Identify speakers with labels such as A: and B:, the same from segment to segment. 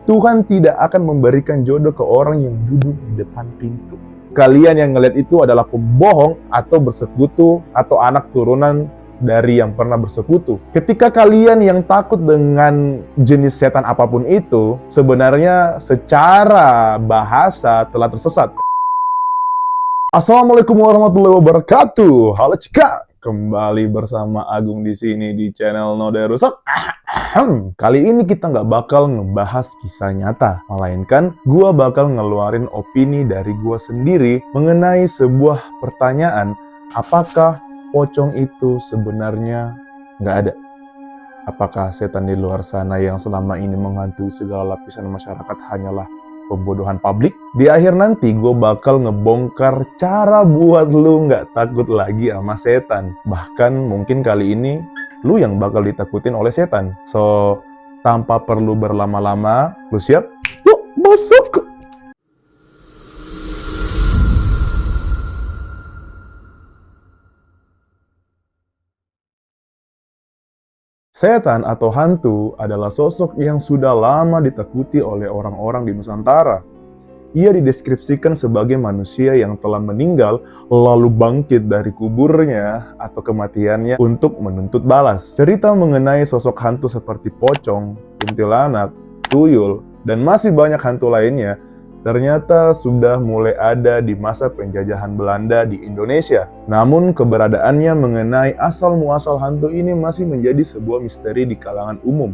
A: Tuhan tidak akan memberikan jodoh ke orang yang duduk di depan pintu. Kalian yang ngelihat itu adalah pembohong atau bersekutu atau anak turunan dari yang pernah bersekutu. Ketika kalian yang takut dengan jenis setan apapun itu, sebenarnya secara bahasa telah tersesat. Assalamualaikum warahmatullahi wabarakatuh. Halo cika, kembali bersama Agung di sini di channel Noda Rusak. Kali ini kita nggak bakal ngebahas kisah nyata, melainkan gua bakal ngeluarin opini dari gua sendiri mengenai sebuah pertanyaan, apakah pocong itu sebenarnya nggak ada? Apakah setan di luar sana yang selama ini menghantui segala lapisan masyarakat hanyalah pembodohan publik? Di akhir nanti gue bakal ngebongkar cara buat lu nggak takut lagi sama setan. Bahkan mungkin kali ini lu yang bakal ditakutin oleh setan. So, tanpa perlu berlama-lama, lu siap? Yuk, masuk ke... Setan atau hantu adalah sosok yang sudah lama ditakuti oleh orang-orang di Nusantara. Ia dideskripsikan sebagai manusia yang telah meninggal lalu bangkit dari kuburnya atau kematiannya untuk menuntut balas. Cerita mengenai sosok hantu seperti pocong, kuntilanak, tuyul, dan masih banyak hantu lainnya ternyata sudah mulai ada di masa penjajahan Belanda di Indonesia. Namun keberadaannya mengenai asal-muasal hantu ini masih menjadi sebuah misteri di kalangan umum,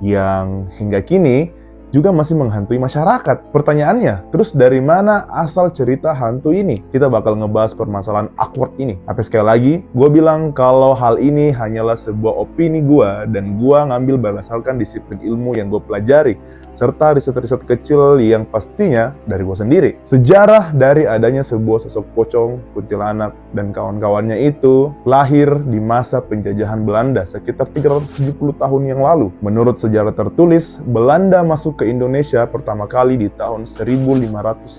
A: yang hingga kini juga masih menghantui masyarakat. Pertanyaannya, terus dari mana asal cerita hantu ini? Kita bakal ngebahas permasalahan awkward ini. Tapi sekali lagi, gue bilang kalau hal ini hanyalah sebuah opini gue, dan gue ngambil berdasarkan disiplin ilmu yang gue pelajari, serta riset-riset kecil yang pastinya dari gue sendiri. Sejarah dari adanya sebuah sosok pocong, kuntilanak, dan kawan-kawannya itu lahir di masa penjajahan Belanda sekitar 370 tahun yang lalu. Menurut sejarah tertulis, Belanda masuk ke Indonesia pertama kali di tahun 1596.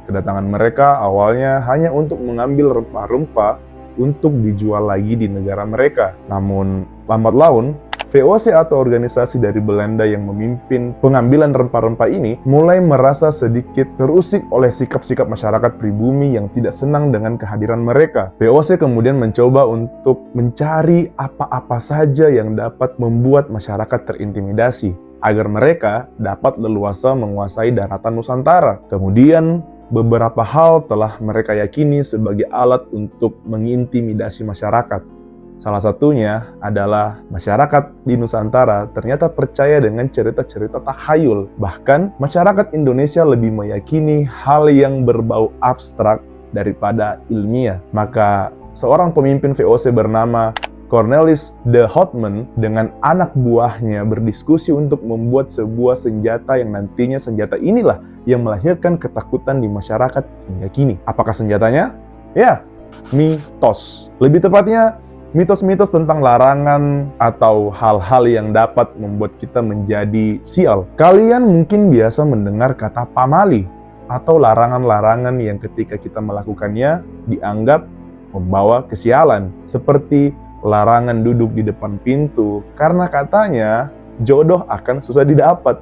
A: Kedatangan mereka awalnya hanya untuk mengambil rempah-rempah untuk dijual lagi di negara mereka. Namun, lambat laun, VOC atau organisasi dari Belanda yang memimpin pengambilan rempah-rempah ini mulai merasa sedikit terusik oleh sikap-sikap masyarakat pribumi yang tidak senang dengan kehadiran mereka. VOC kemudian mencoba untuk mencari apa-apa saja yang dapat membuat masyarakat terintimidasi, agar mereka dapat leluasa menguasai daratan Nusantara. Kemudian, beberapa hal telah mereka yakini sebagai alat untuk mengintimidasi masyarakat. Salah satunya adalah masyarakat di Nusantara ternyata percaya dengan cerita-cerita takhayul. Bahkan masyarakat Indonesia lebih meyakini hal yang berbau abstrak daripada ilmiah. Maka seorang pemimpin VOC bernama Cornelis de Houtman dengan anak buahnya berdiskusi untuk membuat sebuah senjata yang nantinya senjata inilah yang melahirkan ketakutan di masyarakat hingga kini. Apakah senjatanya? Ya, mitos. Lebih tepatnya, mitos-mitos tentang larangan atau hal-hal yang dapat membuat kita menjadi sial. Kalian mungkin biasa mendengar kata pamali atau larangan-larangan yang ketika kita melakukannya dianggap membawa kesialan. Seperti larangan duduk di depan pintu karena katanya jodoh akan susah didapat.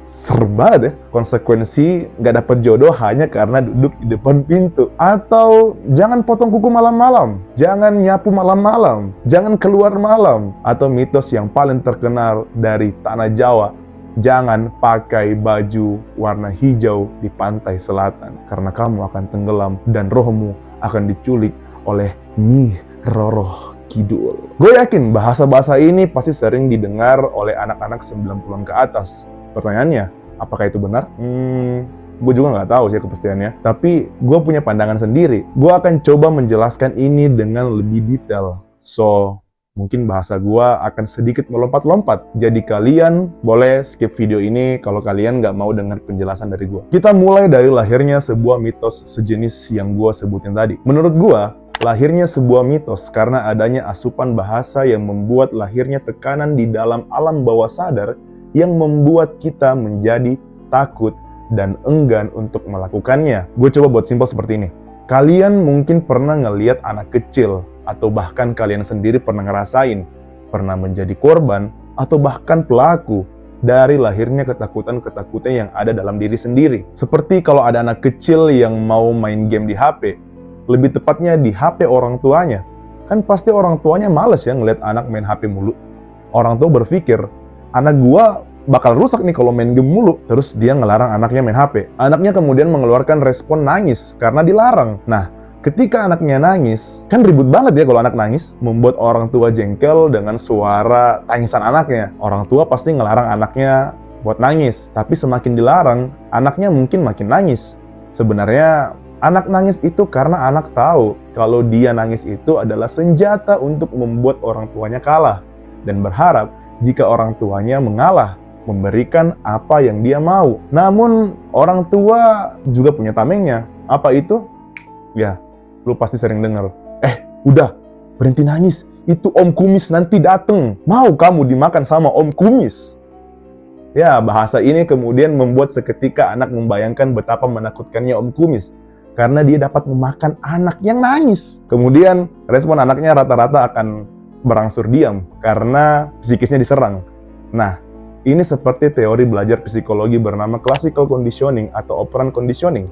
A: Serem banget ya, konsekuensi nggak dapat jodoh hanya karena duduk di depan pintu. Atau jangan potong kuku malam-malam, jangan nyapu malam-malam, jangan keluar malam. Atau mitos yang paling terkenal dari tanah Jawa, jangan pakai baju warna hijau di pantai selatan karena kamu akan tenggelam dan rohmu akan diculik oleh Nyi Roro Kidul. Gue yakin bahasa-bahasa ini pasti sering didengar oleh anak-anak 90-an ke atas. Pertanyaannya, apakah itu benar? Gue juga nggak tahu sih kepastiannya. Tapi gue punya pandangan sendiri. Gue akan coba menjelaskan ini dengan lebih detail. So, mungkin bahasa gue akan sedikit melompat-lompat. Jadi kalian boleh skip video ini kalau kalian nggak mau dengar penjelasan dari gue. Kita mulai dari lahirnya sebuah mitos sejenis yang gue sebutin tadi. Menurut gue, lahirnya sebuah mitos karena adanya asupan bahasa yang membuat lahirnya tekanan di dalam alam bawah sadar yang membuat kita menjadi takut dan enggan untuk melakukannya. Gue coba buat simpel seperti ini. Kalian mungkin pernah ngelihat anak kecil, atau bahkan kalian sendiri pernah ngerasain, pernah menjadi korban, atau bahkan pelaku dari lahirnya ketakutan-ketakutan yang ada dalam diri sendiri. Seperti kalau ada anak kecil yang mau main game di HP, lebih tepatnya di HP orang tuanya. Kan pasti orang tuanya males ya ngeliat anak main HP mulu. Orang tua berpikir, anak gua bakal rusak nih kalau main game mulu. Terus dia ngelarang anaknya main HP. Anaknya kemudian mengeluarkan respon nangis karena dilarang. Nah, ketika anaknya nangis, kan ribut banget ya kalau anak nangis, membuat orang tua jengkel dengan suara tangisan anaknya. Orang tua pasti ngelarang anaknya buat nangis, tapi semakin dilarang, anaknya mungkin makin nangis. Sebenarnya, anak nangis itu karena anak tahu kalau dia nangis itu adalah senjata untuk membuat orang tuanya kalah, dan berharap jika orang tuanya mengalah, memberikan apa yang dia mau. Namun, orang tua juga punya tamengnya. Apa itu? Ya, lu pasti sering dengar. Udah, berhenti nangis. Itu Om Kumis nanti dateng. Mau kamu dimakan sama Om Kumis? Ya, bahasa ini kemudian membuat seketika anak membayangkan betapa menakutkannya Om Kumis. Karena dia dapat memakan anak yang nangis. Kemudian, respon anaknya rata-rata akan berangsur diam karena psikisnya diserang. Nah, ini seperti teori belajar psikologi bernama classical conditioning atau operant conditioning.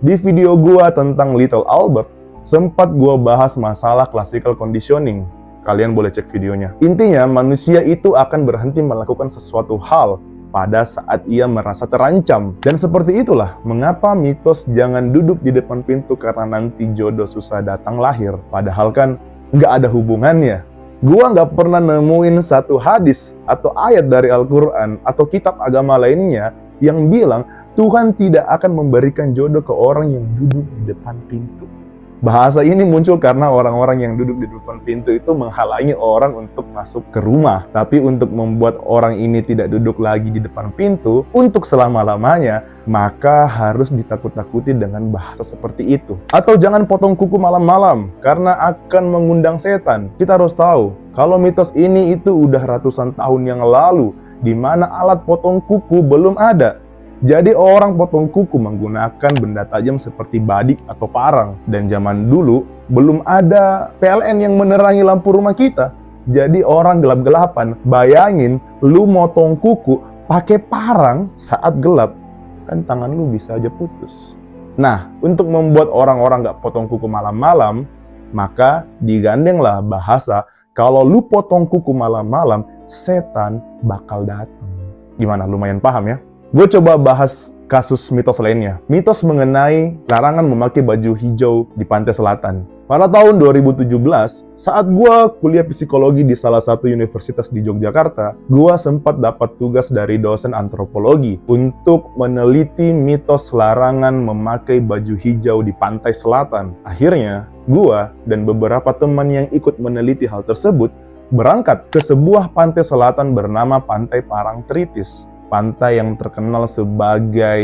A: Di video gua tentang Little Albert, sempat gua bahas masalah classical conditioning. Kalian boleh cek videonya. Intinya, manusia itu akan berhenti melakukan sesuatu hal pada saat ia merasa terancam. Dan seperti itulah mengapa mitos jangan duduk di depan pintu karena nanti jodoh susah datang lahir. Padahal kan nggak ada hubungannya. Gua nggak pernah nemuin satu hadis atau ayat dari Al-Quran atau kitab agama lainnya yang bilang Tuhan tidak akan memberikan jodoh ke orang yang duduk di depan pintu. Bahasa ini muncul karena orang-orang yang duduk di depan pintu itu menghalangi orang untuk masuk ke rumah. Tapi untuk membuat orang ini tidak duduk lagi di depan pintu untuk selama-lamanya, maka harus ditakut-takuti dengan bahasa seperti itu. Atau jangan potong kuku malam-malam karena akan mengundang setan. Kita harus tahu, kalau mitos ini itu udah ratusan tahun yang lalu, di mana alat potong kuku belum ada. Jadi orang potong kuku menggunakan benda tajam seperti badik atau parang. Dan zaman dulu belum ada PLN yang menerangi lampu rumah kita. Jadi orang gelap-gelapan. Bayangin lu motong kuku pakai parang saat gelap. Kan tangan lu bisa aja putus. Nah, untuk membuat orang-orang gak potong kuku malam-malam, maka digandenglah bahasa kalau lu potong kuku malam-malam, setan bakal datang. Gimana? Lumayan paham ya? Gue coba bahas kasus mitos lainnya. Mitos mengenai larangan memakai baju hijau di pantai selatan. Pada tahun 2017, saat gue kuliah psikologi di salah satu universitas di Yogyakarta, gue sempat dapat tugas dari dosen antropologi untuk meneliti mitos larangan memakai baju hijau di pantai selatan. Akhirnya, gue dan beberapa teman yang ikut meneliti hal tersebut berangkat ke sebuah pantai selatan bernama Pantai Parangtritis. Pantai yang terkenal sebagai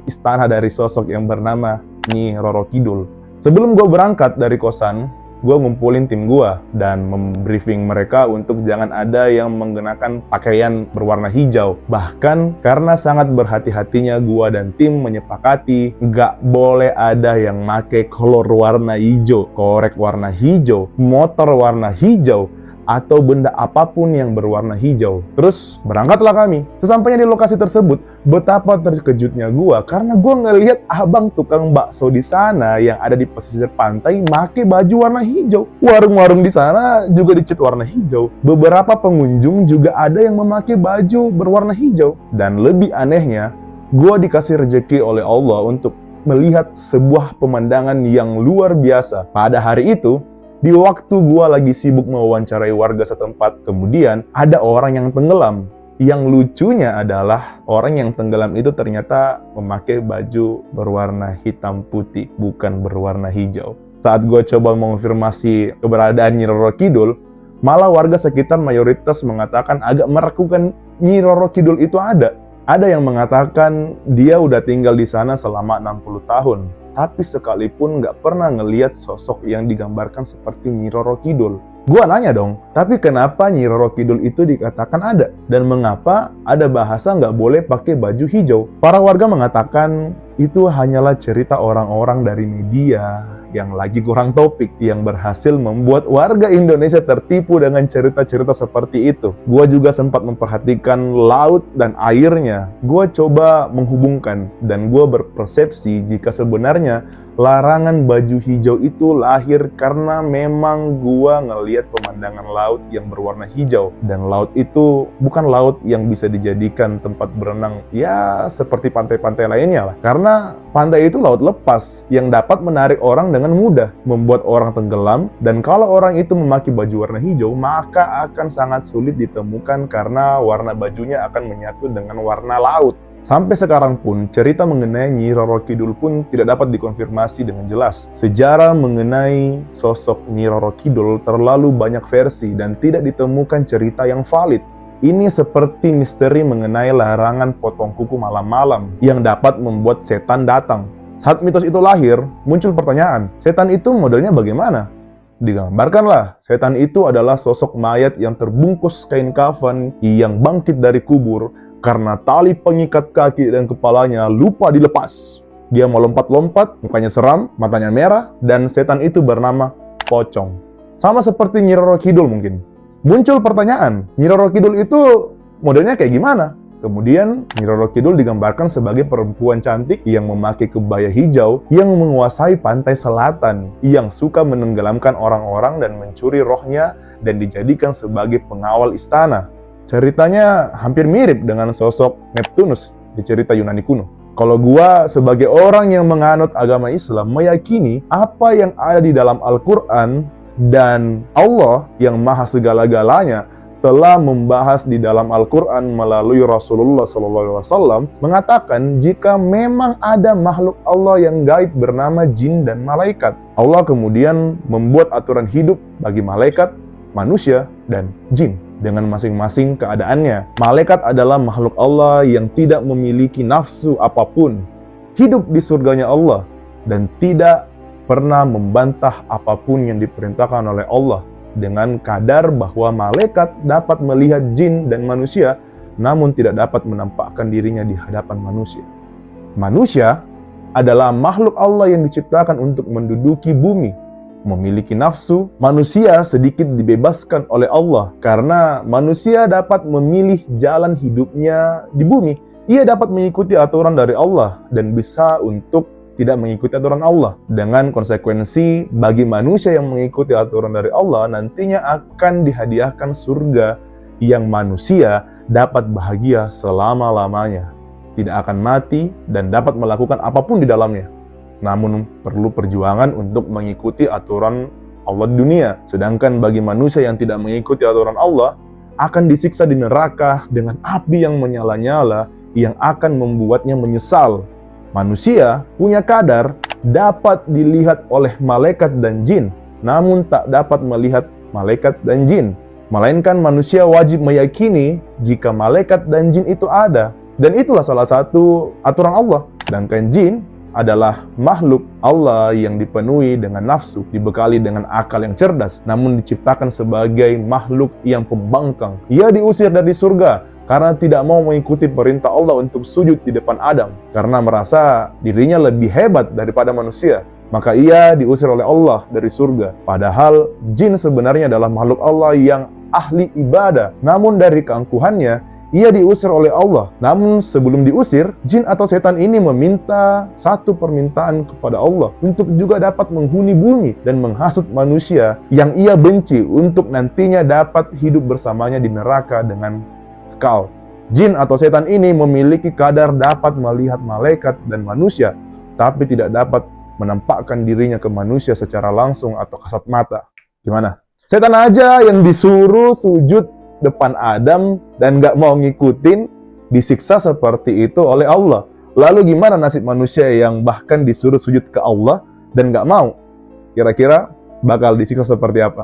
A: istana dari sosok yang bernama Nyi Roro Kidul. Sebelum gue berangkat dari kosan, gue ngumpulin tim gue dan membriefing mereka untuk jangan ada yang menggunakan pakaian berwarna hijau. Bahkan karena sangat berhati-hatinya gue dan tim menyepakati nggak boleh ada yang make kolor warna hijau, korek warna hijau, motor warna hijau, atau benda apapun yang berwarna hijau. Terus berangkatlah kami. Sesampainya di lokasi tersebut, betapa terkejutnya gua karena gua ngelihat abang tukang bakso di sana yang ada di pesisir pantai make baju warna hijau. Warung-warung di sana juga dicat warna hijau. Beberapa pengunjung juga ada yang memakai baju berwarna hijau. Dan lebih anehnya, gua dikasih rejeki oleh Allah untuk melihat sebuah pemandangan yang luar biasa. Pada hari itu, di waktu gua lagi sibuk mewawancarai warga setempat, kemudian ada orang yang tenggelam. Yang lucunya adalah orang yang tenggelam itu ternyata memakai baju berwarna hitam putih, bukan berwarna hijau. Saat gua coba mengonfirmasi keberadaan Nyi Roro Kidul, malah warga sekitar mayoritas mengatakan agak meragukan Nyi Roro Kidul itu ada. Ada yang mengatakan dia udah tinggal di sana selama 60 tahun. Tapi sekalipun nggak pernah ngeliat sosok yang digambarkan seperti Nyi Roro Kidul. Gua nanya dong, tapi kenapa Nyi Roro Kidul itu dikatakan ada? Dan mengapa ada bahasa nggak boleh pakai baju hijau? Para warga mengatakan itu hanyalah cerita orang-orang dari media yang lagi kurang topik, yang berhasil membuat warga Indonesia tertipu dengan cerita-cerita seperti itu. Gua juga sempat memperhatikan laut dan airnya. Gua coba menghubungkan dan gua berpersepsi jika sebenarnya larangan baju hijau itu lahir karena memang gua ngelihat pemandangan laut yang berwarna hijau. Dan laut itu bukan laut yang bisa dijadikan tempat berenang ya seperti pantai-pantai lainnya lah. Karena pantai itu laut lepas yang dapat menarik orang dengan mudah, membuat orang tenggelam. Dan kalau orang itu memakai baju warna hijau, maka akan sangat sulit ditemukan karena warna bajunya akan menyatu dengan warna laut. Sampai sekarang pun, cerita mengenai Nyi Roro Kidul pun tidak dapat dikonfirmasi dengan jelas. Sejarah mengenai sosok Nyi Roro Kidul terlalu banyak versi dan tidak ditemukan cerita yang valid. Ini seperti misteri mengenai larangan potong kuku malam-malam yang dapat membuat setan datang. Saat mitos itu lahir, muncul pertanyaan, setan itu modelnya bagaimana? Digambarkanlah, setan itu adalah sosok mayat yang terbungkus kain kafan yang bangkit dari kubur karena tali pengikat kaki dan kepalanya lupa dilepas. Dia melompat-lompat, mukanya seram, matanya merah, dan setan itu bernama Pocong. Sama seperti Nyi Roro Kidul mungkin. Muncul pertanyaan, Nyi Roro Kidul itu modelnya kayak gimana? Kemudian, Nyi Roro Kidul digambarkan sebagai perempuan cantik yang memakai kebaya hijau yang menguasai pantai selatan, yang suka menenggelamkan orang-orang dan mencuri rohnya dan dijadikan sebagai pengawal istana. Ceritanya hampir mirip dengan sosok Neptunus di cerita Yunani kuno. Kalau gua sebagai orang yang menganut agama Islam meyakini apa yang ada di dalam Al-Quran dan Allah yang maha segala-galanya telah membahas di dalam Al-Quran melalui Rasulullah SAW mengatakan jika memang ada makhluk Allah yang gaib bernama jin dan malaikat. Allah kemudian membuat aturan hidup bagi malaikat, manusia, dan jin dengan masing-masing keadaannya. Malaikat adalah makhluk Allah yang tidak memiliki nafsu apapun, hidup di surganya Allah, dan tidak pernah membantah apapun yang diperintahkan oleh Allah, dengan kadar bahwa malaikat dapat melihat jin dan manusia, namun tidak dapat menampakkan dirinya di hadapan manusia. Manusia adalah makhluk Allah yang diciptakan untuk menduduki bumi, memiliki nafsu. Manusia sedikit dibebaskan oleh Allah karena manusia dapat memilih jalan hidupnya di bumi. Ia dapat mengikuti aturan dari Allah dan bisa untuk tidak mengikuti aturan Allah. Dengan konsekuensi, bagi manusia yang mengikuti aturan dari Allah nantinya akan dihadiahkan surga yang manusia dapat bahagia selama-lamanya, tidak akan mati dan dapat melakukan apapun di dalamnya. Namun perlu perjuangan untuk mengikuti aturan Allah di dunia. Sedangkan bagi manusia yang tidak mengikuti aturan Allah, akan disiksa di neraka dengan api yang menyala-nyala yang akan membuatnya menyesal. Manusia punya kadar dapat dilihat oleh malaikat dan jin, namun tak dapat melihat malaikat dan jin. Melainkan manusia wajib meyakini jika malaikat dan jin itu ada. Dan itulah salah satu aturan Allah. Sedangkan jin adalah makhluk Allah yang dipenuhi dengan nafsu, dibekali dengan akal yang cerdas, namun diciptakan sebagai makhluk yang pembangkang. Ia diusir dari surga karena tidak mau mengikuti perintah Allah untuk sujud di depan Adam, karena merasa dirinya lebih hebat daripada manusia. Maka ia diusir oleh Allah dari surga. Padahal jin sebenarnya adalah makhluk Allah yang ahli ibadah, namun dari keangkuhannya ia diusir oleh Allah. Namun sebelum diusir, jin atau setan ini meminta satu permintaan kepada Allah untuk juga dapat menghuni bumi dan menghasut manusia yang ia benci untuk nantinya dapat hidup bersamanya di neraka dengan kekal. Jin atau setan ini memiliki kadar dapat melihat malaikat dan manusia, tapi tidak dapat menampakkan dirinya ke manusia secara langsung atau kasat mata. Gimana? Setan aja yang disuruh sujud depan Adam dan gak mau ngikutin, disiksa seperti itu oleh Allah. Lalu gimana nasib manusia yang bahkan disuruh sujud ke Allah dan gak mau? Kira-kira bakal disiksa seperti apa?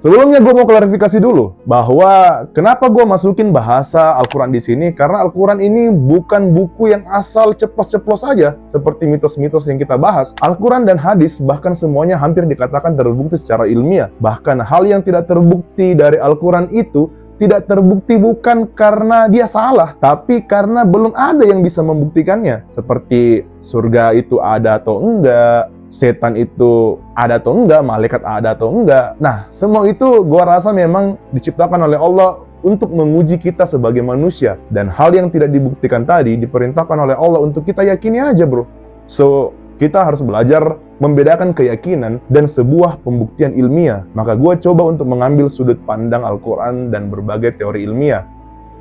A: Sebelumnya gue mau klarifikasi dulu bahwa kenapa gue masukin bahasa Al-Quran di sini, karena Al-Quran ini bukan buku yang asal ceplos-ceplos saja seperti mitos-mitos yang kita bahas. Al-Quran dan hadis bahkan semuanya hampir dikatakan terbukti secara ilmiah. Bahkan hal yang tidak terbukti dari Al-Quran itu tidak terbukti bukan karena dia salah, tapi karena belum ada yang bisa membuktikannya. Seperti surga itu ada atau enggak, setan itu ada atau enggak, malaikat ada atau enggak. Nah, semua itu gua rasa memang diciptakan oleh Allah untuk menguji kita sebagai manusia. Dan hal yang tidak dibuktikan tadi diperintahkan oleh Allah untuk kita yakini aja, bro. So, kita harus belajar membedakan keyakinan dan sebuah pembuktian ilmiah. Maka gue coba untuk mengambil sudut pandang Al-Quran dan berbagai teori ilmiah.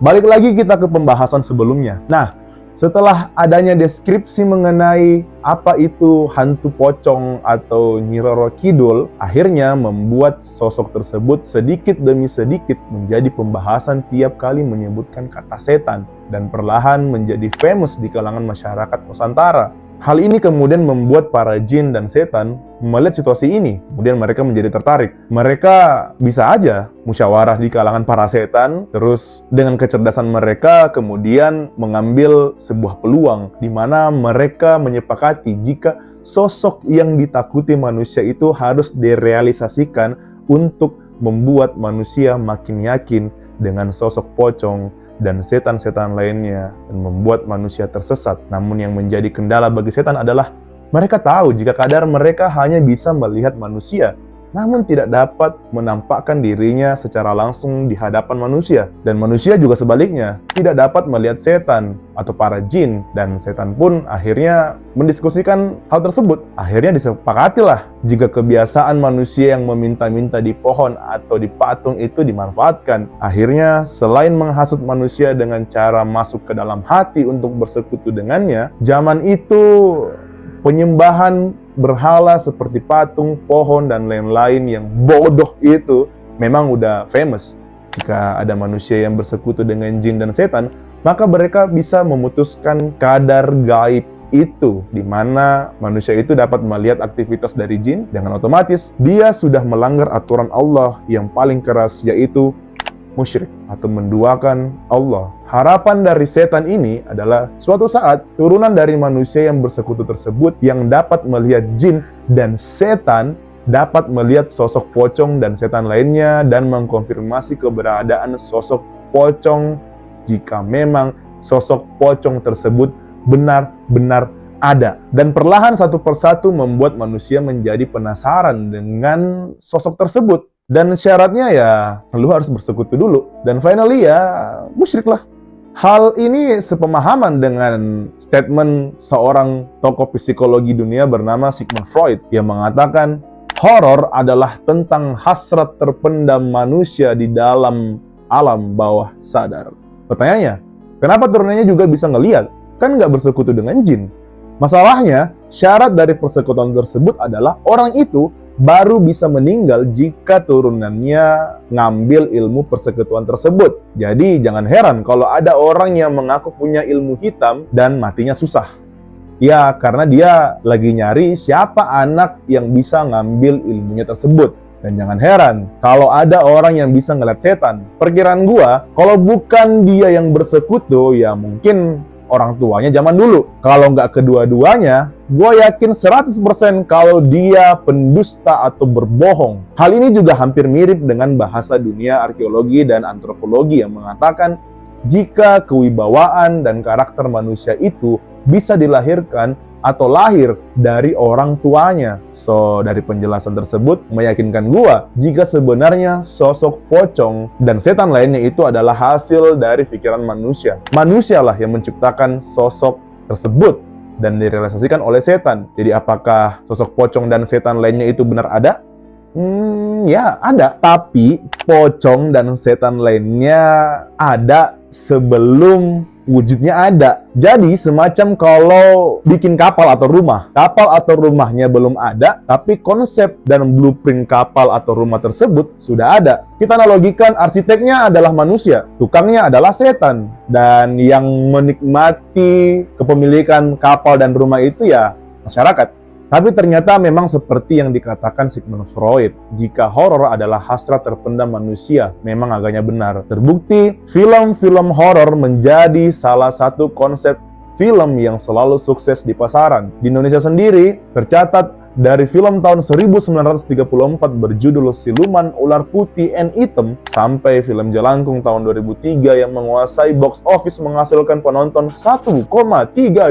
A: Balik lagi kita ke pembahasan sebelumnya. Nah, setelah adanya deskripsi mengenai apa itu hantu pocong atau Nyi Roro Kidul, akhirnya membuat sosok tersebut sedikit demi sedikit menjadi pembahasan tiap kali menyebutkan kata setan dan perlahan menjadi famous di kalangan masyarakat Nusantara. Hal ini kemudian membuat para jin dan setan melihat situasi ini. Kemudian mereka menjadi tertarik. Mereka bisa aja musyawarah di kalangan para setan, terus dengan kecerdasan mereka kemudian mengambil sebuah peluang di mana mereka menyepakati jika sosok yang ditakuti manusia itu harus direalisasikan untuk membuat manusia makin yakin dengan sosok pocong dan setan-setan lainnya dan membuat manusia tersesat. Namun yang menjadi kendala bagi setan adalah mereka tahu jika kadar mereka hanya bisa melihat manusia, namun tidak dapat menampakkan dirinya secara langsung di hadapan manusia. Dan manusia juga sebaliknya, tidak dapat melihat setan atau para jin. Dan setan pun akhirnya mendiskusikan hal tersebut. Akhirnya disepakatilah jika kebiasaan manusia yang meminta-minta di pohon atau di patung itu dimanfaatkan. Akhirnya selain menghasut manusia dengan cara masuk ke dalam hati untuk bersekutu dengannya, zaman itu penyembahan berhala seperti patung, pohon, dan lain-lain yang bodoh itu memang udah famous. Jika ada manusia yang bersekutu dengan jin dan setan, maka mereka bisa memutuskan kadar gaib itu, di mana manusia itu dapat melihat aktivitas dari jin, dengan otomatis dia sudah melanggar aturan Allah yang paling keras, yaitu musyrik atau menduakan Allah. Harapan dari setan ini adalah suatu saat turunan dari manusia yang bersekutu tersebut yang dapat melihat jin dan setan dapat melihat sosok pocong dan setan lainnya dan mengkonfirmasi keberadaan sosok pocong jika memang sosok pocong tersebut benar-benar ada. Dan perlahan satu persatu membuat manusia menjadi penasaran dengan sosok tersebut. Dan syaratnya ya, lu harus bersekutu dulu. Dan finally ya, musyrik lah. Hal ini sepemahaman dengan statement seorang tokoh psikologi dunia bernama Sigmund Freud yang mengatakan horor adalah tentang hasrat terpendam manusia di dalam alam bawah sadar. Pertanyaannya, kenapa turunannya juga bisa ngelihat? Kan nggak bersekutu dengan jin. Masalahnya, syarat dari persekutuan tersebut adalah orang itu baru bisa meninggal jika turunannya ngambil ilmu persekutuan tersebut. Jadi jangan heran kalau ada orang yang mengaku punya ilmu hitam dan matinya susah. Ya, karena dia lagi nyari siapa anak yang bisa ngambil ilmunya tersebut. Dan jangan heran kalau ada orang yang bisa ngeliat setan. Perkiraan gua, kalau bukan dia yang bersekutu, ya mungkin orang tuanya zaman dulu. Kalau nggak kedua-duanya, gue yakin 100% kalau dia pendusta atau berbohong. Hal ini juga hampir mirip dengan bahasa dunia arkeologi dan antropologi yang mengatakan jika kewibawaan dan karakter manusia itu bisa dilahirkan atau lahir dari orang tuanya. So, dari penjelasan tersebut meyakinkan gua jika sebenarnya sosok pocong dan setan lainnya itu adalah hasil dari pikiran manusia. Manusialah yang menciptakan sosok tersebut dan direalisasikan oleh setan. Jadi apakah sosok pocong dan setan lainnya itu benar ada? Ya ada. Tapi pocong dan setan lainnya ada sebelum wujudnya ada. Jadi semacam kalau bikin kapal atau rumah. Kapal atau rumahnya belum ada, tapi konsep dan blueprint kapal atau rumah tersebut sudah ada. Kita analogikan arsiteknya adalah manusia, tukangnya adalah setan. Dan yang menikmati kepemilikan kapal dan rumah itu ya masyarakat. Tapi ternyata memang seperti yang dikatakan Sigmund Freud, jika horor adalah hasrat terpendam manusia, memang agaknya benar. Terbukti, film-film horor menjadi salah satu konsep film yang selalu sukses di pasaran. Di Indonesia sendiri, tercatat Dari film tahun 1934 berjudul Siluman Ular Putih and Hitam sampai film Jelangkung tahun 2003 yang menguasai box office menghasilkan penonton 1,3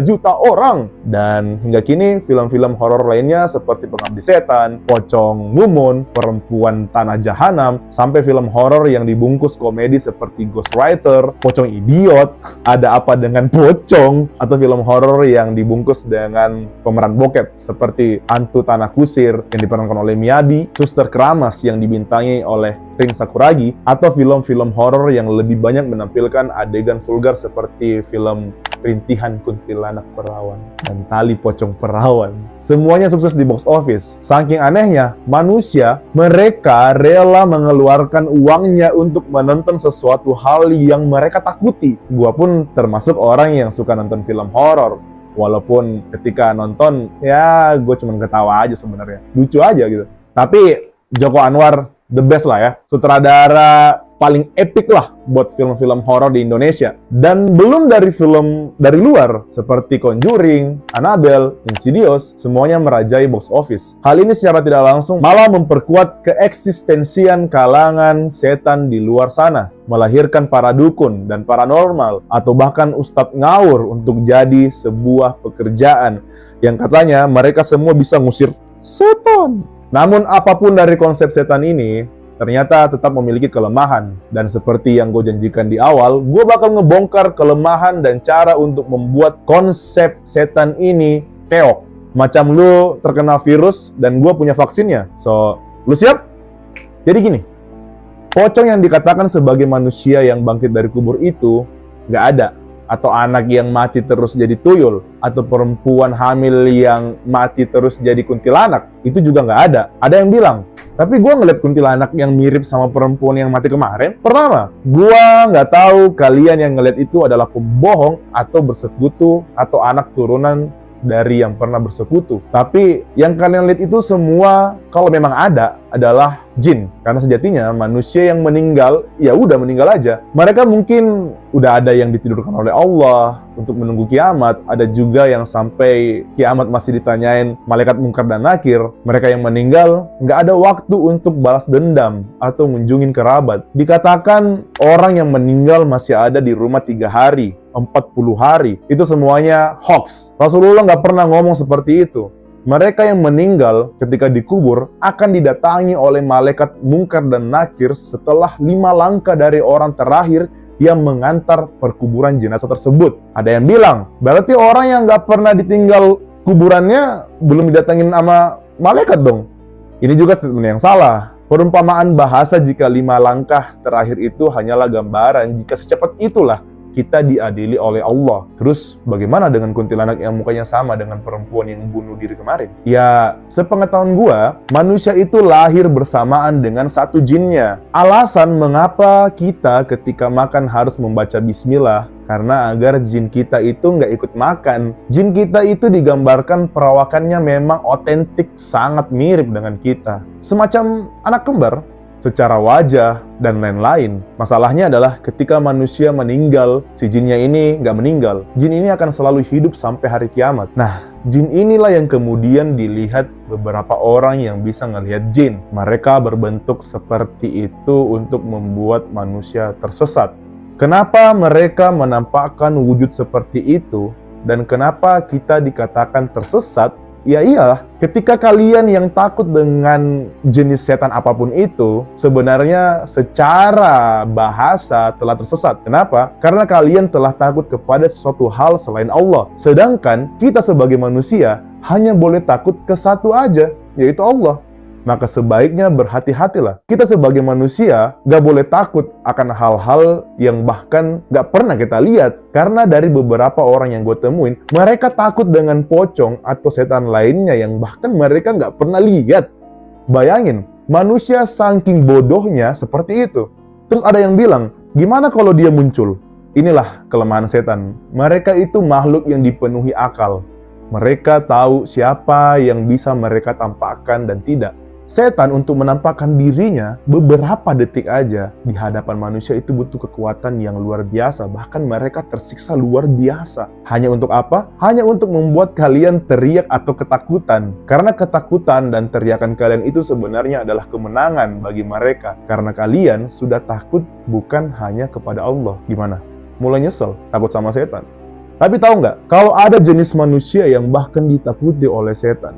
A: juta orang. Dan hingga kini film-film horor lainnya seperti Pengabdi Setan, Pocong Mumun, Perempuan Tanah Jahanam, sampai film horor yang dibungkus komedi seperti Ghostwriter, Pocong Idiot, Ada Apa Dengan Pocong, atau film horor yang dibungkus dengan pemeran bokep seperti Hantu Tanah Kusir yang diperankan oleh Miyadi, Suster Keramas yang dibintangi oleh Rin Sakuragi, atau film-film horor yang lebih banyak menampilkan adegan vulgar seperti film Rintihan Kuntilanak Perawan dan Tali Pocong Perawan. Semuanya sukses di box office. Saking anehnya, manusia, mereka rela mengeluarkan uangnya untuk menonton sesuatu hal yang mereka takuti. Gua pun termasuk orang yang suka nonton film horor. Walaupun ketika nonton, ya gue cuma ketawa aja sebenarnya. Lucu aja gitu. Tapi Joko Anwar the best lah ya. Sutradara paling epic lah buat film-film horor di Indonesia. Dan belum dari film dari luar, seperti Conjuring, Annabelle, Insidious, semuanya merajai box office. Hal ini secara tidak langsung malah memperkuat keeksistensian kalangan setan di luar sana, melahirkan para dukun dan paranormal, atau bahkan ustadz ngawur untuk jadi sebuah pekerjaan yang katanya mereka semua bisa ngusir setan. Namun apapun dari konsep setan ini, ternyata tetap memiliki kelemahan. Dan seperti yang gue janjikan di awal, gue bakal ngebongkar kelemahan dan cara untuk membuat konsep setan ini keok. Macam lu terkena virus dan gue punya vaksinnya. So, lu siap? Jadi gini, pocong yang dikatakan sebagai manusia yang bangkit dari kubur itu nggak ada. Atau anak yang mati terus jadi tuyul, atau perempuan hamil yang mati terus jadi kuntilanak, itu juga nggak ada. Ada yang bilang, tapi gue ngeliat kuntilanak yang mirip sama perempuan yang mati kemarin. Pertama, gue nggak tahu kalian yang ngeliat itu adalah pembohong atau bersekutu atau anak turunan dari yang pernah bersekutu. Tapi yang kalian lihat itu semua, kalau memang ada, adalah jin. Karena sejatinya manusia yang meninggal, ya udah meninggal aja. Mereka mungkin udah ada yang ditidurkan oleh Allah untuk menunggu kiamat. Ada juga yang sampai kiamat masih ditanyain malaikat mungkar dan nakir. Mereka yang meninggal nggak ada waktu untuk balas dendam atau mengunjungin kerabat. Dikatakan orang yang meninggal masih ada di rumah 3 hari, 40 hari. Itu semuanya hoax. Rasulullah nggak pernah ngomong seperti itu. Mereka yang meninggal ketika dikubur akan didatangi oleh malaikat mungkar dan nakir setelah 5 langkah dari orang terakhir yang mengantar perkuburan jenazah tersebut. Ada yang bilang, berarti orang yang nggak pernah ditinggal kuburannya belum didatangin sama malaikat dong. Ini juga statement yang salah. Perumpamaan bahasa jika 5 langkah terakhir itu hanyalah gambaran jika secepat itulah kita diadili oleh Allah. Terus bagaimana dengan kuntilanak yang mukanya sama dengan perempuan yang bunuh diri kemarin? Ya, sepengetahuan gua, manusia itu lahir bersamaan dengan satu jinnya. Alasan mengapa kita ketika makan harus membaca bismillah, karena agar jin kita itu nggak ikut makan. Jin kita itu digambarkan perawakannya memang otentik, sangat mirip dengan kita. Semacam anak kembar, secara wajah, dan lain-lain. Masalahnya adalah ketika manusia meninggal, si jinnya ini nggak meninggal. Jin ini akan selalu hidup sampai hari kiamat. Nah, jin inilah yang kemudian dilihat beberapa orang yang bisa ngelihat jin. Mereka berbentuk seperti itu untuk membuat manusia tersesat. Kenapa mereka menampakkan wujud seperti itu? Dan kenapa kita dikatakan tersesat? Ya iya, ketika kalian yang takut dengan jenis setan apapun itu, sebenarnya secara bahasa telah tersesat. Kenapa? Karena kalian telah takut kepada sesuatu hal selain Allah. Sedangkan kita sebagai manusia hanya boleh takut ke satu aja, yaitu Allah. Maka sebaiknya berhati-hatilah. Kita sebagai manusia gak boleh takut akan hal-hal yang bahkan gak pernah kita lihat. Karena dari beberapa orang yang gue temuin, mereka takut dengan pocong atau setan lainnya yang bahkan mereka gak pernah lihat. Bayangin, manusia saking bodohnya seperti itu. Terus ada yang bilang, gimana kalau dia muncul? Inilah kelemahan setan. Mereka itu makhluk yang dipenuhi akal. Mereka tahu siapa yang bisa mereka tampakkan dan tidak. Setan untuk menampakkan dirinya beberapa detik aja di hadapan manusia itu butuh kekuatan yang luar biasa. Bahkan mereka tersiksa luar biasa. Hanya untuk apa? Hanya untuk membuat kalian teriak atau ketakutan. Karena ketakutan dan teriakan kalian itu sebenarnya adalah kemenangan bagi mereka. Karena kalian sudah takut bukan hanya kepada Allah. Gimana? Mulai nyesel, takut sama setan. Tapi tahu nggak? Kalau ada jenis manusia yang bahkan ditakuti oleh setan.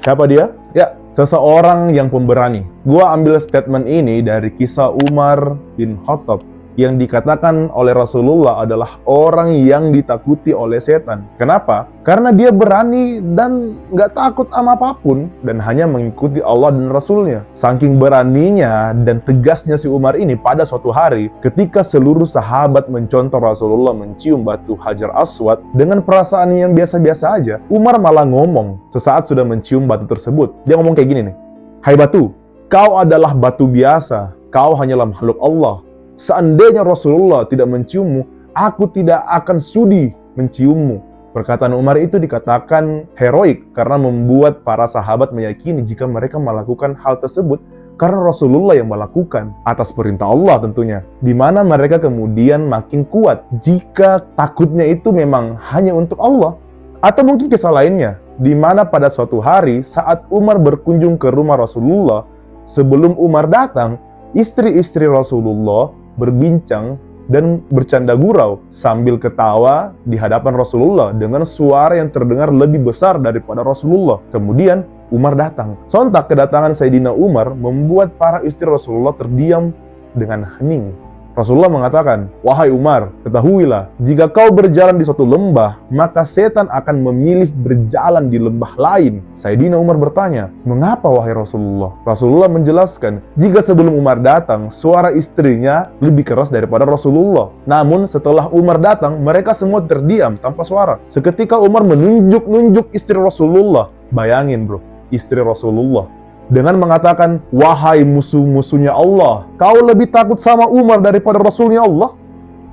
A: Siapa dia? Ya, seseorang yang pemberani. Gua ambil statement ini dari kisah Umar bin Khattab yang dikatakan oleh Rasulullah adalah orang yang ditakuti oleh setan. Kenapa? Karena dia berani dan nggak takut sama apapun dan hanya mengikuti Allah dan Rasulnya. Saking beraninya dan tegasnya si Umar ini pada suatu hari ketika seluruh sahabat mencontoh Rasulullah mencium batu Hajar Aswad dengan perasaan yang biasa-biasa aja, Umar malah ngomong sesaat sudah mencium batu tersebut. Dia ngomong kayak gini nih, "Hai batu, kau adalah batu biasa, kau hanyalah makhluk Allah. Seandainya Rasulullah tidak menciummu, aku tidak akan sudi menciummu." Perkataan Umar itu dikatakan heroik karena membuat para sahabat meyakini jika mereka melakukan hal tersebut karena Rasulullah yang melakukan atas perintah Allah tentunya. Di mana mereka kemudian makin kuat jika takutnya itu memang hanya untuk Allah. Atau mungkin kisah lainnya, di mana pada suatu hari saat Umar berkunjung ke rumah Rasulullah, sebelum Umar datang, istri-istri Rasulullah berbincang dan bercanda gurau sambil ketawa di hadapan Rasulullah dengan suara yang terdengar lebih besar daripada Rasulullah. Kemudian Umar datang. Sontak kedatangan Sayyidina Umar membuat para istri Rasulullah terdiam dengan hening. Rasulullah mengatakan, "Wahai Umar, ketahuilah, jika kau berjalan di suatu lembah, maka setan akan memilih berjalan di lembah lain." Sayyidina Umar bertanya, "Mengapa wahai Rasulullah?" Rasulullah menjelaskan, jika sebelum Umar datang, suara istrinya lebih keras daripada Rasulullah. Namun setelah Umar datang, mereka semua terdiam tanpa suara. Seketika Umar menunjuk-nunjuk istri Rasulullah. Bayangin bro, istri Rasulullah. Dengan mengatakan, "Wahai musuh-musuhnya Allah, kau lebih takut sama Umar daripada Rasulnya Allah?"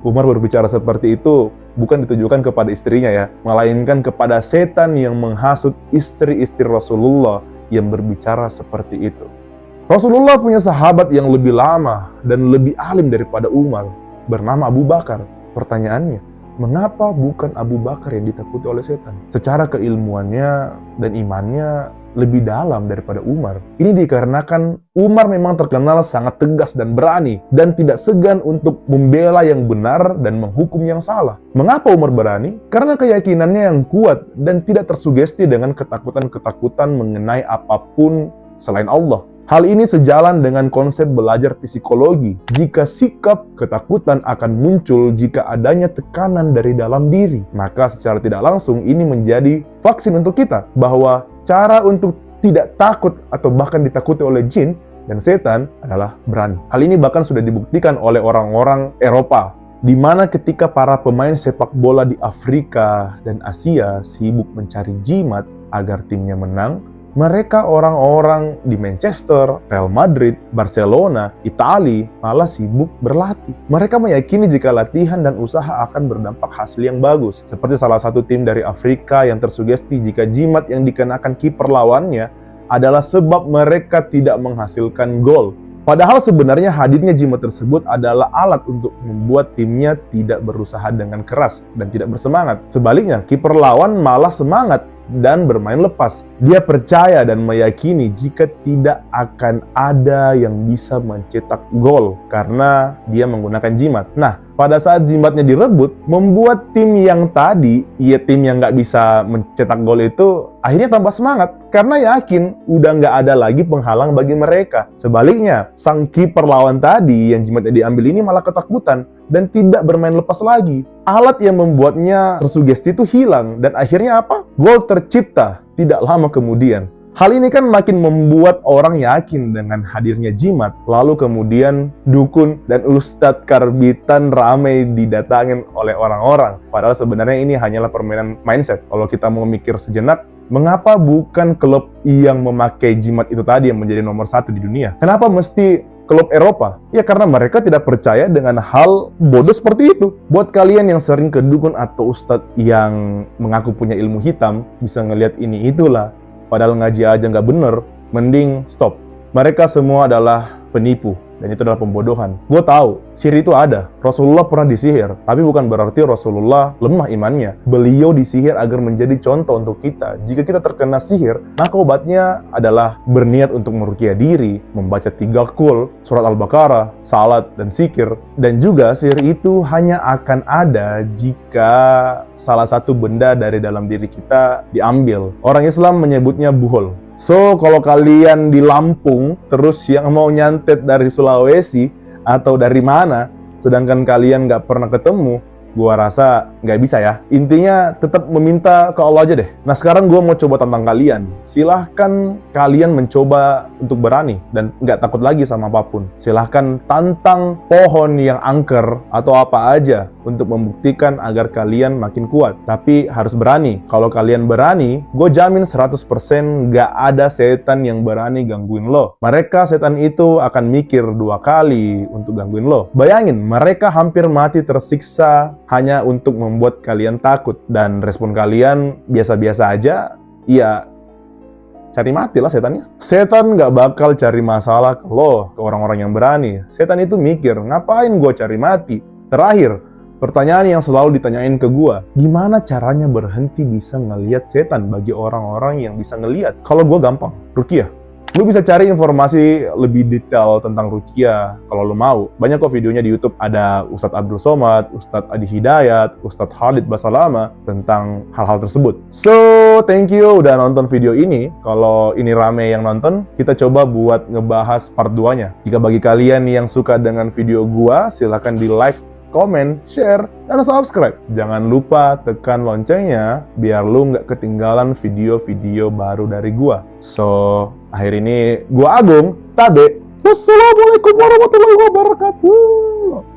A: Umar berbicara seperti itu bukan ditujukan kepada istrinya ya, melainkan kepada setan yang menghasut istri-istri Rasulullah yang berbicara seperti itu. Rasulullah punya sahabat yang lebih lama dan lebih alim daripada Umar, bernama Abu Bakar. Pertanyaannya, mengapa bukan Abu Bakar yang ditakuti oleh setan? Secara keilmuannya dan imannya lebih dalam daripada Umar. Ini dikarenakan Umar memang terkenal sangat tegas dan berani dan tidak segan untuk membela yang benar dan menghukum yang salah. Mengapa Umar berani? Karena keyakinannya yang kuat dan tidak tersugesti dengan ketakutan-ketakutan mengenai apapun selain Allah. Hal ini sejalan dengan konsep belajar psikologi. Jika sikap ketakutan akan muncul jika adanya tekanan dari dalam diri, maka secara tidak langsung ini menjadi vaksin untuk kita bahwa cara untuk tidak takut atau bahkan ditakuti oleh jin dan setan adalah berani. Hal ini bahkan sudah dibuktikan oleh orang-orang Eropa, di mana ketika para pemain sepak bola di Afrika dan Asia sibuk mencari jimat agar timnya menang, mereka orang-orang di Manchester, Real Madrid, Barcelona, Italia malah sibuk berlatih. Mereka meyakini jika latihan dan usaha akan berdampak hasil yang bagus. Seperti salah satu tim dari Afrika yang tersugesti jika jimat yang dikenakan kiper lawannya adalah sebab mereka tidak menghasilkan gol. Padahal sebenarnya hadirnya jimat tersebut adalah alat untuk membuat timnya tidak berusaha dengan keras dan tidak bersemangat. Sebaliknya, kiper lawan malah semangat dan bermain lepas. Dia percaya dan meyakini jika tidak akan ada yang bisa mencetak gol karena dia menggunakan jimat. Nah, pada saat jimatnya direbut, membuat tim yang tadi, tim yang nggak bisa mencetak gol itu akhirnya tambah semangat karena yakin udah nggak ada lagi penghalang bagi mereka. Sebaliknya, sang kiper lawan tadi yang jimatnya diambil ini malah ketakutan dan tidak bermain lepas lagi. Alat yang membuatnya tersugesti itu hilang dan akhirnya apa? Gol tercipta tidak lama kemudian. Hal ini kan makin membuat orang yakin dengan hadirnya jimat. Lalu kemudian dukun dan ustadz karbitan ramai didatangin oleh orang-orang. Padahal sebenarnya ini hanyalah permainan mindset. Kalau kita mau mikir sejenak, mengapa bukan klub yang memakai jimat itu tadi yang menjadi nomor 1 di dunia? Kenapa mesti klub Eropa? Ya karena mereka tidak percaya dengan hal bodoh seperti itu. Buat kalian yang sering ke dukun atau ustadz yang mengaku punya ilmu hitam, bisa ngelihat ini itulah. Padahal ngaji aja nggak bener, mending stop. Mereka semua adalah penipu, dan itu adalah pembodohan. Gue tahu, sihir itu ada. Rasulullah pernah disihir, tapi bukan berarti Rasulullah lemah imannya. Beliau disihir agar menjadi contoh untuk kita. Jika kita terkena sihir, maka obatnya adalah berniat untuk meruqyah diri, membaca 3 qul, surat Al-Baqarah, salat, dan zikir. Dan juga sihir itu hanya akan ada jika salah satu benda dari dalam diri kita diambil. Orang Islam menyebutnya buhol. So, kalau kalian di Lampung, terus yang mau nyantet dari Sulawesi, atau dari mana, sedangkan kalian nggak pernah ketemu, gua rasa nggak bisa ya. Intinya tetap meminta ke Allah aja deh. Nah, sekarang gua mau coba tantang kalian. Silahkan kalian mencoba untuk berani dan nggak takut lagi sama apapun. Silahkan tantang pohon yang angker atau apa aja untuk membuktikan agar kalian makin kuat. Tapi harus berani. Kalau kalian berani, gue jamin 100% nggak ada setan yang berani gangguin lo. Mereka setan itu akan mikir 2 kali untuk gangguin lo. Bayangin, mereka hampir mati tersiksa hanya untuk membuat kalian takut. Dan respon kalian biasa-biasa aja, ya cari mati lah setannya. Setan nggak bakal cari masalah ke lo, ke orang-orang yang berani. Setan itu mikir, ngapain gue cari mati? Terakhir, pertanyaan yang selalu ditanyain ke gua, gimana caranya berhenti bisa ngelihat setan bagi orang-orang yang bisa ngelihat? Kalau gua gampang, ruqyah. Lu bisa cari informasi lebih detail tentang ruqyah kalau lu mau. Banyak kok videonya di YouTube. Ada Ustadz Abdul Somad, Ustadz Adi Hidayat, Ustadz Khalid Basalama tentang hal-hal tersebut. So, thank you udah nonton video ini. Kalau ini rame yang nonton, kita coba buat ngebahas part 2-nya. Jika bagi kalian yang suka dengan video gua, silahkan di like, komen, share, dan subscribe. Jangan lupa tekan loncengnya biar lu nggak ketinggalan video-video baru dari gua. So, akhir ini gua Agung, Tabe. Wassalamualaikum warahmatullahi wabarakatuh.